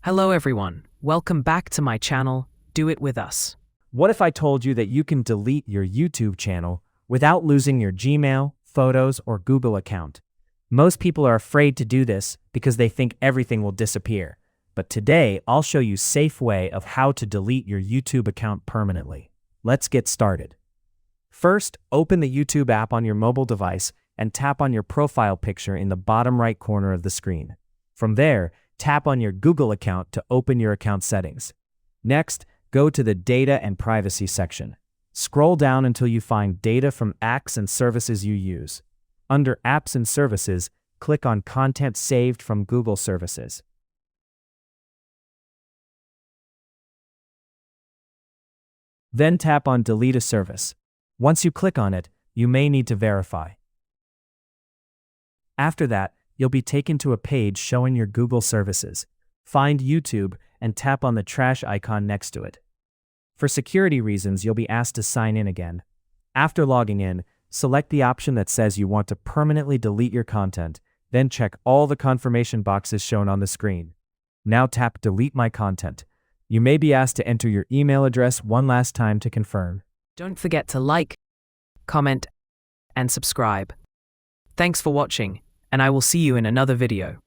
Hello everyone, welcome back to my channel, Do It With Us. What if I told you that you can delete your YouTube channel without losing your Gmail, Photos, or Google account? Most people are afraid to do this because they think everything will disappear. But today, I'll show you a safe way of how to delete your YouTube account permanently. Let's get started. First, open the YouTube app on your mobile device and tap on your profile picture in the bottom right corner of the screen. From there, tap on your Google account to open your account settings. Next, go to the Data and Privacy section. Scroll down until you find Data from Apps and Services you use. Under Apps and Services, click on Content Saved from Google Services. Then tap on Delete a Service. Once you click on it, you may need to verify. After that, you'll be taken to a page showing your Google services. Find YouTube and tap on the trash icon next to it. For security reasons, you'll be asked to sign in again. After logging in, select the option that says you want to permanently delete your content, then check all the confirmation boxes shown on the screen. Now tap Delete My Content. You may be asked to enter your email address one last time to confirm. Don't forget to like, comment, and subscribe. Thanks for watching, and I will see you in another video.